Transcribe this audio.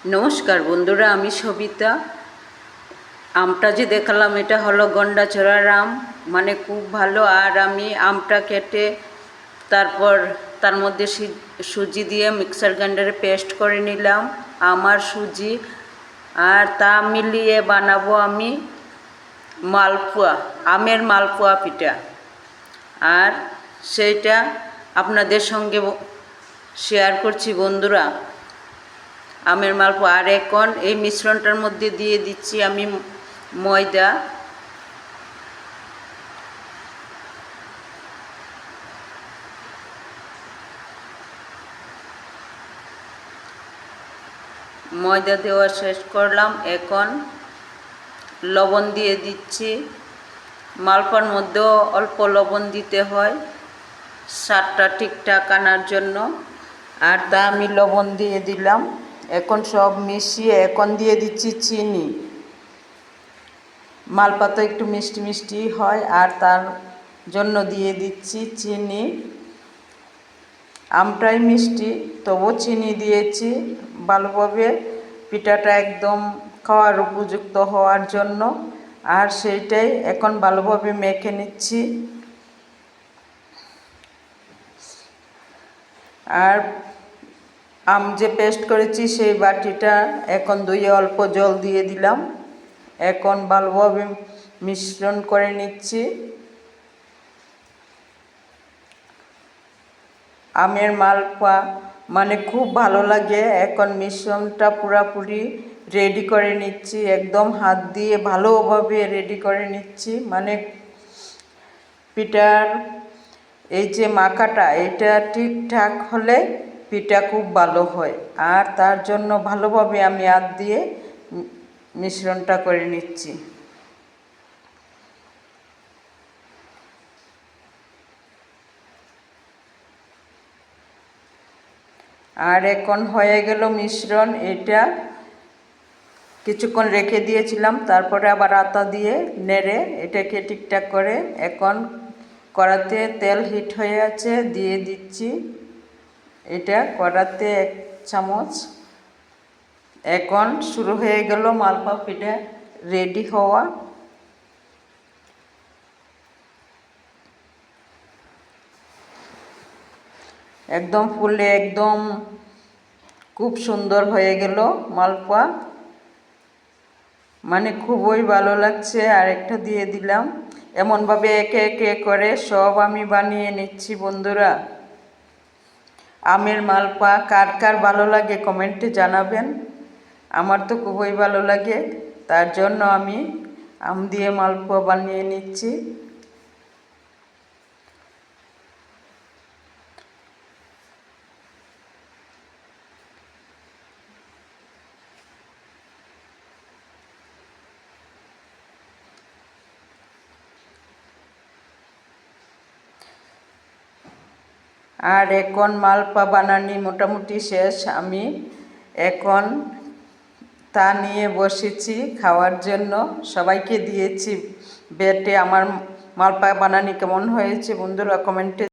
নমস্কার বন্ধুরা, আমি সবিতা। আমটা যে দেখালাম এটা হলো গন্ডাছড়ার আম, মানে খুব ভালো। আর আমি আমটা কেটে তারপর তার মধ্যে সুজি দিয়ে মিক্সার গ্রাইন্ডারে পেস্ট করে নিলাম, আমার সুজি। আর তা মিলিয়ে বানাবো আমি মালপোয়া, আমের মালপোয়া পিঠা। আর সেইটা আপনাদের সঙ্গে শেয়ার করছি বন্ধুরা, আমের মালপোয়া। আর এখন এই মিশ্রণটার মধ্যে দিয়ে দিচ্ছি আমি ময়দা। ময়দা দেওয়া শেষ করলাম। এখন লবণ দিয়ে দিচ্ছি। মালপোয়ার মধ্যেও অল্প লবণ দিতে হয় স্বাদটা ঠিকঠাক আনার জন্য। আর তা আমি লবণ দিয়ে দিলাম। এখন সব মিশিয়ে এখন দিয়ে দিচ্ছি চিনি। মালপোয়া তো একটু মিষ্টি মিষ্টি হয়, আর তার জন্য দিয়ে দিচ্ছি চিনি। আমটাই মিষ্টি, তবু চিনি দিয়েছি ভালোভাবে পিঠাটা একদম খাওয়ার উপযুক্ত হওয়ার জন্য। আর সেইটাই এখন ভালোভাবে মেখে নিচ্ছি। আর আম যে পেস্ট করেছি সেই বাটিটা এখন ধুয়ে অল্প জল দিয়ে দিলাম। এখন ভালোভাবে মিশ্রণ করে নিচ্ছি। আমের মালপোয়া মানে খুব ভালো লাগে। এখন মিশ্রণটা পুরোপুরি রেডি করে নিচ্ছি, একদম হাত দিয়ে ভালোভাবে রেডি করে নিচ্ছি। মানে পিঠার এই যে মাখাটা, এটা ঠিকঠাক হলে পিঠা খুব ভালো হয়। আর তার জন্য ভালোভাবে আমি হাত দিয়ে মিশ্রণটা করে নিচ্ছি। আর এখন হয়ে গেল মিশ্রণ। এটা কিছুক্ষণ রেখে দিয়েছিলাম, তারপরে আবার আটা দিয়ে নেড়ে এটাকে ঠিকঠাক করে এখন কড়াতে তেল হিট হয়ে আছে, দিয়ে দিচ্ছি এটা কড়াতে 1 চামচ। এখন শুরু হয়ে গেল মালপোয়া পিঠা রেডি হওয়া। একদম ফুলে একদম খুব সুন্দর হয়ে গেল মালপোয়া, মানে খুবই ভালো লাগছে। আর একটা দিয়ে দিলাম। এমনভাবে একে একে করে সব আমি বানিয়ে নিচ্ছি বন্ধুরা। আমের মালপোয়া কার কার ভালো লাগে কমেন্টে জানাবেন। আমার তো খুবই ভালো লাগে, তার জন্য আমি আম দিয়ে মালপোয়া বানিয়ে নিচ্ছি। আর এখন মালপোয়া বানানি মোটামুটি শেষ। আমি এখন তা নিয়ে বসেছি খাওয়ার জন্য, সবাইকে দিয়েছি বেটে। আমার মালপোয়া বানানি কেমন হয়েছে বন্ধুরা কমেন্টে